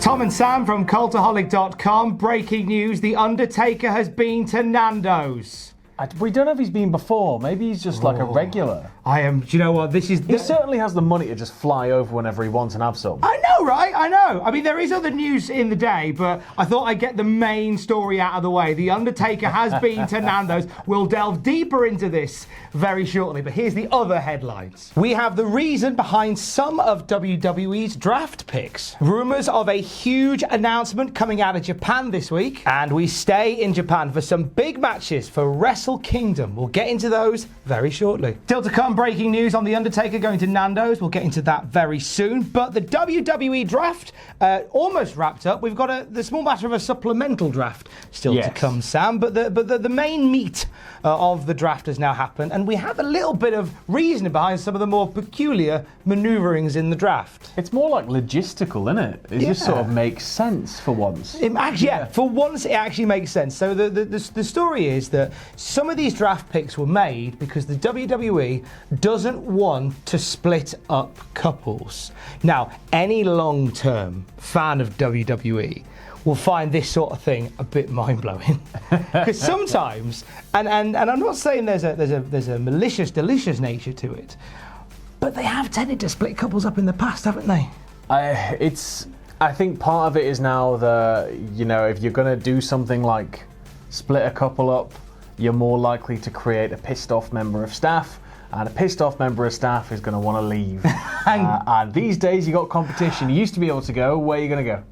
Tom and Sam from Cultaholic.com. Breaking news, The Undertaker has been to Nandos. We don't know if he's been before. Maybe he's just like a regular. Do you know what? He certainly has the money to just fly over whenever he wants and have some. I know, right? I know. I mean, there is other news in the day, but I thought I'd get the main story out of the way. The Undertaker has been to Nandos. We'll delve deeper into this very shortly, but here's the other headlines. We have the reason behind some of WWE's draft picks. Rumours of a huge announcement coming out of Japan this week, and we stay in Japan for some big matches for Wrestle Kingdom. We'll get into those very shortly. Still to come, breaking news on The Undertaker going to Nandos. We'll get into that very soon. But the WWE draft almost wrapped up. We've got the small matter of a supplemental draft still to come, Sam. But the main meat of the draft has now happened, and we have a little bit of reasoning behind some of the more peculiar manoeuvrings in the draft. It's more like logistical, isn't it? It just sort of makes sense for once. For once it actually makes sense. So the story is that some of these draft picks were made because the WWE doesn't want to split up couples. Now, any long-term fan of WWE will find this sort of thing a bit mind-blowing, because sometimes, and I'm not saying there's a malicious, delicious nature to it, but they have tended to split couples up in the past, haven't they? I think part of it is now if you're going to do something like split a couple up, you're more likely to create a pissed off member of staff, and a pissed off member of staff is going to want to leave. And these days you got competition. You used to be able to go, where are you going to go?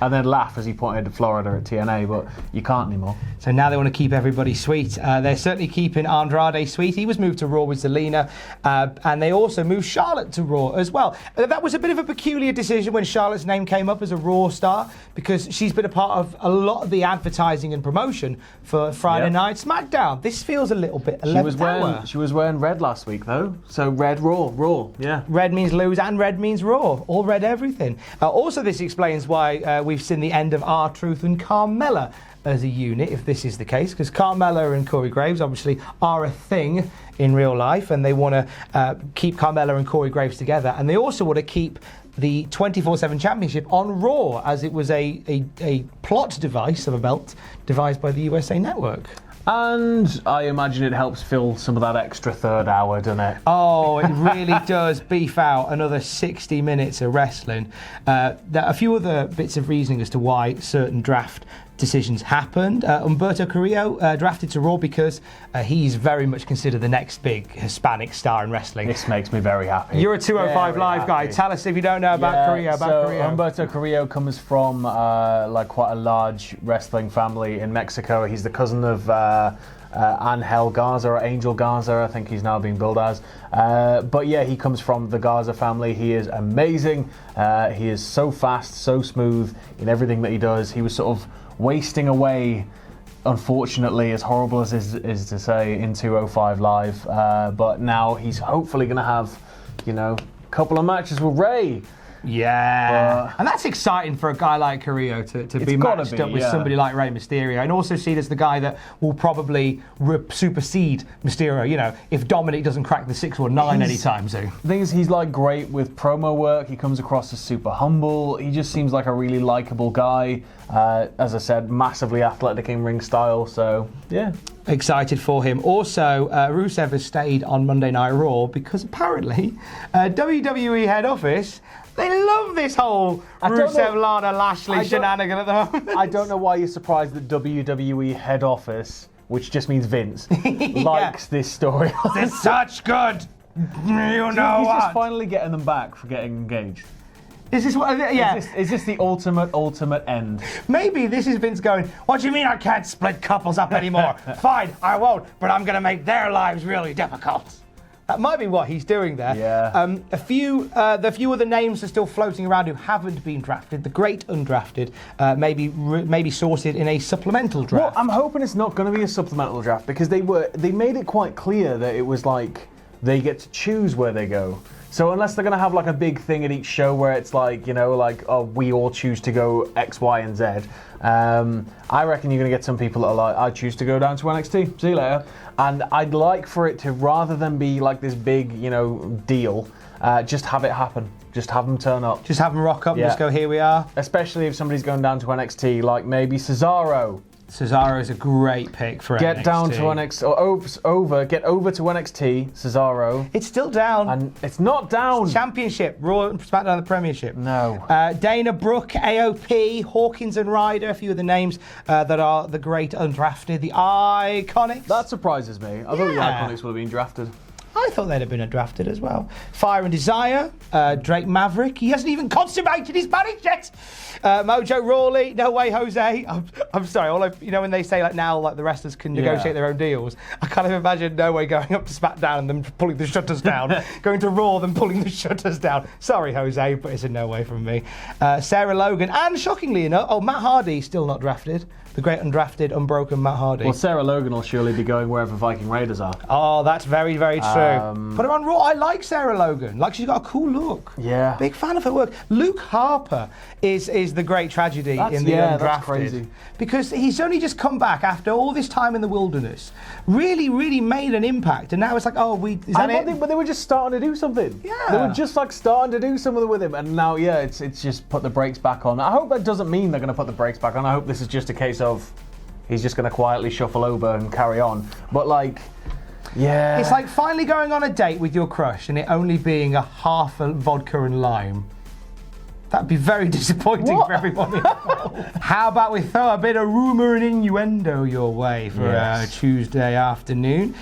And then laugh as he pointed to Florida at TNA, but you can't anymore. So now they want to keep everybody sweet. They're certainly keeping Andrade sweet. He was moved to Raw with Zelina, and they also moved Charlotte to Raw as well. That was a bit of a peculiar decision when Charlotte's name came up as a Raw star, because she's been a part of a lot of the advertising and promotion for Friday Night SmackDown. This feels a little bit 11th hour. She was wearing red last week, though. So red, Raw, yeah. Red means lose and red means Raw. All red everything. Also, this explains why we've seen the end of R-Truth and Carmella as a unit, if this is the case, because Carmella and Corey Graves obviously are a thing in real life, and they want to keep Carmella and Corey Graves together, and they also want to keep the 24/7 championship on Raw, as it was a plot device of a belt devised by the USA Network. And I imagine it helps fill some of that extra third hour, doesn't it? Oh, it really does beef out another 60 minutes of wrestling. There are a few other bits of reasoning as to why certain draft decisions happened. Humberto Carrillo drafted to Raw because he's very much considered the next big Hispanic star in wrestling. This makes me very happy. You're a 205 Live guy. Tell us if you don't know about Carrillo. Humberto Carrillo comes from quite a large wrestling family in Mexico. He's the cousin of Angel Garza, or Angel Garza, I think he's now being billed as. But yeah, he comes from the Garza family. He is amazing. He is so fast, so smooth in everything that he does. He was sort of wasting away, unfortunately, as horrible as is to say, in 205 Live. But now he's hopefully going to have, a couple of matches with Ray. Yeah, and that's exciting for a guy like Carrillo to be matched up with somebody like Rey Mysterio, and also seen as the guy that will probably supersede Mysterio, if Dominic doesn't crack the 619 anytime soon. The thing is, he's great with promo work. He comes across as super humble. He just seems like a really likable guy. As I said, massively athletic in-ring style, so yeah. Excited for him. Also, Rusev has stayed on Monday Night Raw because apparently WWE head office, they love this whole Rusev, Lana, Lashley shenanigan at the moment. I don't know why you're surprised that WWE head office, which just means Vince, likes this story. It's such good. He's just finally getting them back for getting engaged. Is this what? Yeah. Is this the ultimate end? Maybe this is Vince going, what do you mean I can't split couples up anymore? Fine, I won't, but I'm going to make their lives really difficult. That might be what he's doing there. Yeah. The few other names are still floating around who haven't been drafted. The great undrafted, maybe sorted in a supplemental draft. Well, I'm hoping it's not going to be a supplemental draft, because they made it quite clear that it was like they get to choose where they go. So unless they're going to have like a big thing at each show where it's like, we all choose to go X, Y, and Z, I reckon you're going to get some people that are like, I choose to go down to NXT. See you later. And I'd like for it to, rather than be like this big, deal, just have it happen. Just have them turn up. Just have them rock up and just go, here we are. Especially if somebody's going down to NXT, like maybe Cesaro. Cesaro's a great pick for NXT. Get down to NXT, or get over to NXT, Cesaro. It's still down. And it's not down. Championship, Raw and SmackDown, the Premiership. No. Dana Brooke, AOP, Hawkins and Ryder, a few of the names that are the great undrafted, the Iconics. That surprises me. I thought the Iconics would have been drafted. I thought they'd have been drafted as well. Fire and Desire, Drake Maverick. He hasn't even consummated his marriage yet. Mojo Rawley, No Way Jose. I'm sorry. When they say like now like the wrestlers can negotiate their own deals, I kind of imagine No Way going up to SmackDown and then pulling the shutters down, going to Raw then pulling the shutters down. Sorry, Jose, but it's a no way from me. Sarah Logan, and shockingly enough, Matt Hardy still not drafted. The great undrafted, unbroken Matt Hardy. Well, Sarah Logan will surely be going wherever Viking Raiders are. Oh, that's very, very true. Put her on Raw. I like Sarah Logan. Like, she's got a cool look. Yeah. Big fan of her work. Luke Harper is the great tragedy in the undrafted. That's crazy. Because he's only just come back after all this time in the wilderness. Really, really made an impact. And now it's like, is that it? But they were just starting to do something. Yeah. They were just like starting to do something with him. And now, it's just put the brakes back on. I hope that doesn't mean they're going to put the brakes back on. I hope this is just a case of he's just going to quietly shuffle over and carry on. But it's like finally going on a date with your crush and it only being a half a vodka and lime. That'd be very disappointing for everyone involved. How about we throw a bit of rumour and innuendo your way for Tuesday afternoon?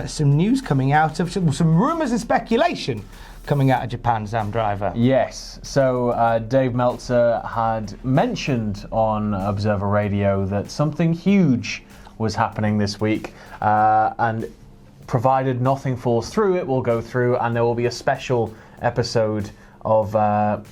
Some news coming out of some rumours and speculation coming out of Japan, Sam Driver. Yes. So Dave Meltzer had mentioned on Observer Radio that something huge was happening this week, and provided nothing falls through, it will go through, and there will be a special episode of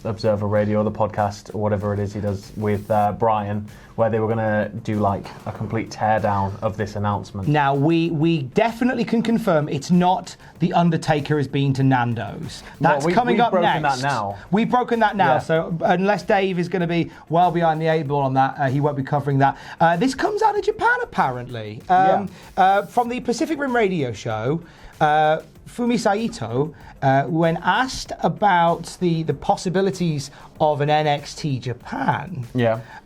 Observer Radio, the podcast, or whatever it is he does with Brian, where they were going to do like a complete teardown of this announcement. Now, we definitely can confirm it's not The Undertaker has been to Nandos. That's coming up next. We've broken that now. We've broken that now, so unless Dave is going to be well behind the eight ball on that, he won't be covering that. This comes out of Japan, apparently. From the Pacific Rim radio show, Fumi Saito, when asked about the possibilities of an NXT Japan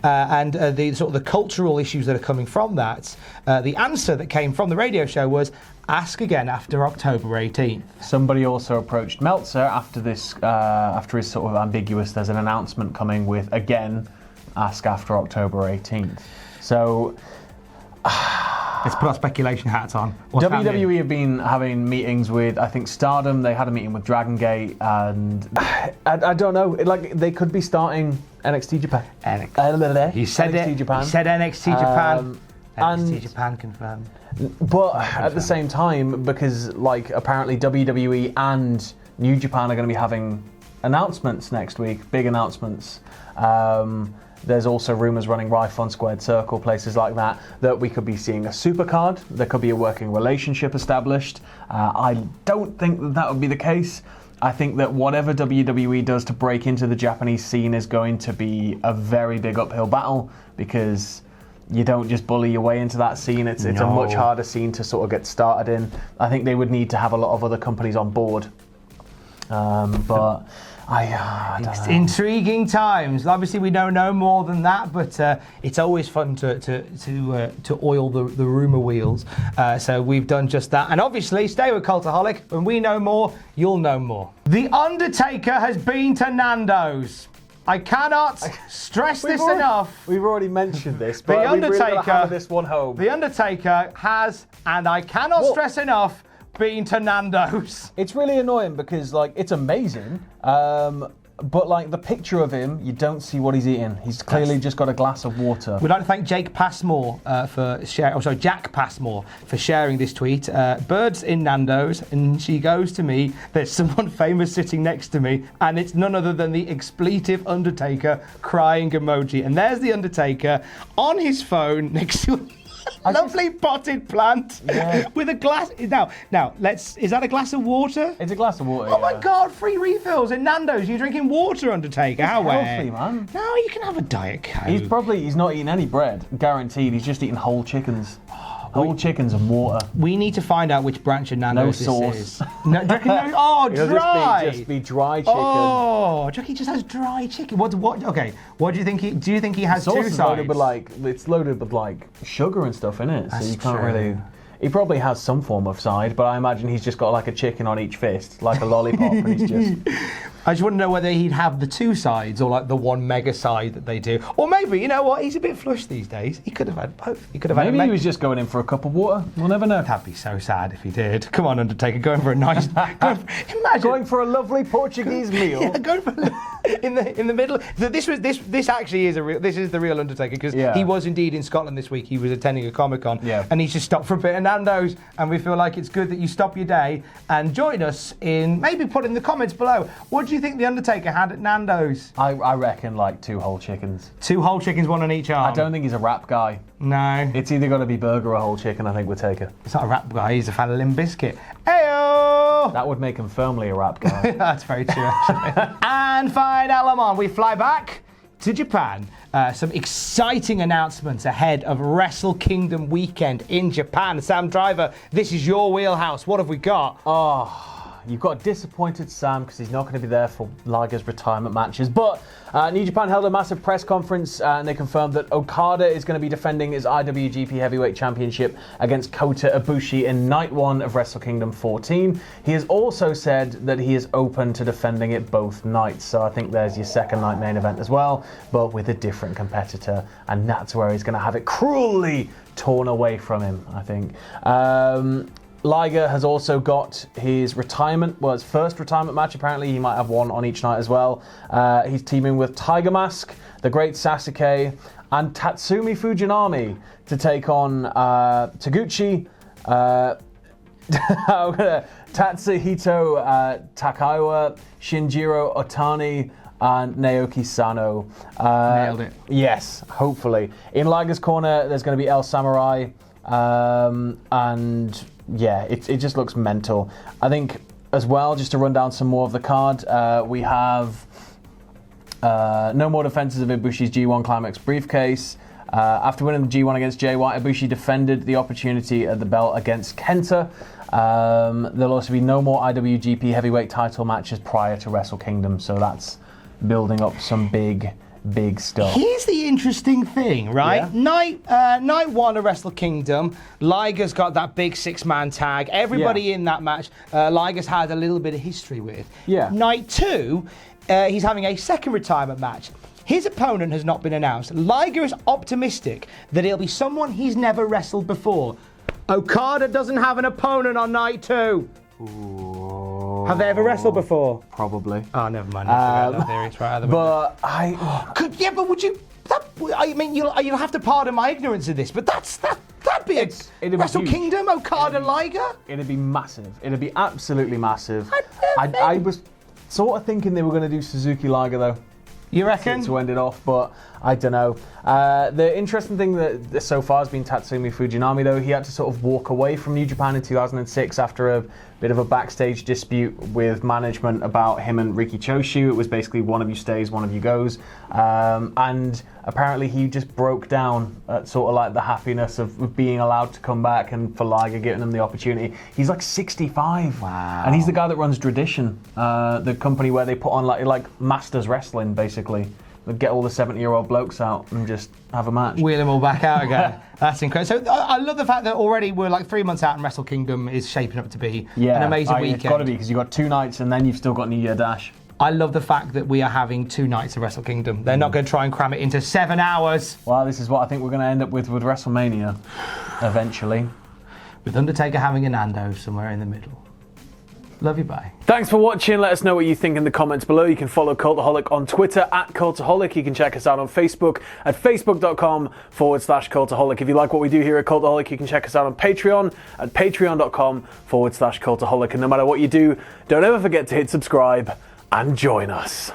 and the sort of the cultural issues that are coming from that, the answer that came from the radio show was, ask again after October 18th. Somebody also approached Meltzer after this, after his sort of ambiguous, there's an announcement coming with, again, ask after October 18th. So let's put our speculation hats on. WWE have been having meetings with, I think, Stardom. They had a meeting with Dragon Gate, and I don't know. They could be starting NXT Japan. He said NXT Japan. He said NXT Japan. NXT and Japan confirmed. But at the same time, because apparently WWE and New Japan are going to be having announcements next week, big announcements. There's also rumours running rife on Squared Circle, places like that we could be seeing a supercard. There could be a working relationship established. I don't think that would be the case. I think that whatever WWE does to break into the Japanese scene is going to be a very big uphill battle, because you don't just bully your way into that scene. It's a much harder scene to sort of get started in. I think they would need to have a lot of other companies on board. But I don't know. Intriguing times. Obviously, we know no more than that, but it's always fun to oil the rumour wheels. So we've done just that. And obviously, stay with Cultaholic. When we know more, you'll know more. The Undertaker has been to Nandos. I cannot stress this enough. We've already mentioned this, but we've really got to hammer this one home. The Undertaker has, and I cannot stress enough, been to Nandos. It's really annoying because it's amazing, but the picture of him, you don't see what he's eating. He's clearly just got a glass of water. We'd like to thank Jack Passmore for sharing this tweet. Birds in Nandos, and she goes to me, there's someone famous sitting next to me, and it's none other than the expletive Undertaker crying emoji. And there's the Undertaker on his phone next to Lovely potted plant with a glass. Now, is that a glass of water? It's a glass of water. Oh my God! Free refills in Nandos. You're drinking water, Undertaker. How healthy, man. No, you can have a Diet Coke. He's not eating any bread, guaranteed. He's just eating whole chickens. Whole chickens and water. We need to find out which branch of Nandos this sauce. is. No, do you reckon oh, dry. Just be dry chicken. Oh, do you reckon he just has dry chicken? Okay, what do you think do you think he has two sides? It's loaded with like sugar and stuff in it, so you can't true. really. He probably has some form of side, but I imagine he's just got like a chicken on each fist, like a lollipop, and he's just. I just want to know whether he'd have the two sides or like the one mega side that they do. Or maybe, you know what, he's a bit flush these days. He could have had both. He could have Maybe he was just going in for a cup of water. We'll never know. That'd be so sad if he did. Come on, Undertaker, going for a nice... imagine... Going for a lovely Portuguese meal. Yeah, going for in the middle. So this actually is the real Undertaker, because he was indeed in Scotland this week. He was attending a Comic-Con, and he's just stopped for a bit of Nando's, and we feel like it's good that you stop your day and join us in, maybe put in the comments below, what do you think the Undertaker had at Nando's? I reckon like 2 whole chickens. 2 whole chickens, 1 on each arm. I don't think he's a wrap guy. No. It's either got to be burger or whole chicken, I think, with Taker. He's not a rap guy, he's a fan of Limp Bizkit. Heyo! That would make him firmly a rap guy. That's very true, actually. And finally, we fly back to Japan. Some exciting announcements ahead of Wrestle Kingdom weekend in Japan. Sam Driver, this is your wheelhouse. What have we got? Oh, you've got a disappointed Sam because he's not going to be there for Liger's retirement matches. But New Japan held a massive press conference and they confirmed that Okada is going to be defending his IWGP Heavyweight Championship against Kota Ibushi in Night 1 of Wrestle Kingdom 14. He has also said that he is open to defending it both nights. So I think there's your second night main event as well, but with a different competitor. And that's where he's going to have it cruelly torn away from him, I think. Liger has also got his retirement, his first retirement match. Apparently, he might have one on each night as well. He's teaming with Tiger Mask, the Great Sasuke, and Tatsumi Fujinami to take on Taguchi, Tatsuhito Takaiwa, Shinjiro Otani, and Naoki Sano. Nailed it. Yes, hopefully. In Liger's corner, there's going to be El Samurai, and yeah, it just looks mental. I think as well, just to run down some more of the card, we have no more defenses of Ibushi's G1 Climax briefcase. After winning the G1 against Jay White, Ibushi defended the opportunity at the belt against Kenta. There'll also be no more IWGP heavyweight title matches prior to Wrestle Kingdom, so that's building up some big stuff. Here's the interesting thing, right? Yeah. Night 1 of Wrestle Kingdom, Liger's got that big 6-man tag. Everybody in that match, Liger's had a little bit of history with. Yeah. Night 2, he's having a second retirement match. His opponent has not been announced. Liger is optimistic that it'll be someone he's never wrestled before. Okada doesn't have an opponent on Night 2. Ooh. Have they ever wrestled before? Probably. Oh, never mind. That theory. It's right out of the window. But would you? I mean, you'll have to pardon my ignorance of this, but that'd be Wrestle Kingdom, Okada, Liger. It'd be massive. It'd be absolutely massive. I was sort of thinking they were going to do Suzuki Liger though. You reckon? To end it off, but I don't know. The interesting thing that so far has been Tatsumi Fujinami, though. He had to sort of walk away from New Japan in 2006 after a bit of a backstage dispute with management about him and Riki Choshu. It was basically one of you stays, one of you goes. And apparently he just broke down at sort of like the happiness of being allowed to come back and for Liger giving him the opportunity. He's like 65. Wow. And he's the guy that runs Tradition, the company where they put on like Masters Wrestling, basically. They'd get all the 70-year-old blokes out and just have a match. Wheel them all back out again. That's incredible. So I love the fact that already we're like 3 months out and Wrestle Kingdom is shaping up to be an amazing weekend. It's got to be, because you've got 2 nights and then you've still got New Year Dash. I love the fact that we are having 2 nights of Wrestle Kingdom. They're not going to try and cram it into 7 hours. Well, this is what I think we're going to end up with WrestleMania, eventually. With Undertaker having a Nandos somewhere in the middle. Love you, bye. Thanks for watching. Let us know what you think in the comments below. You can follow Cultaholic on Twitter @Cultaholic. You can check us out on Facebook at facebook.com/Cultaholic. If you like what we do here at Cultaholic, you can check us out on Patreon at patreon.com/Cultaholic. And no matter what you do, don't ever forget to hit subscribe and join us.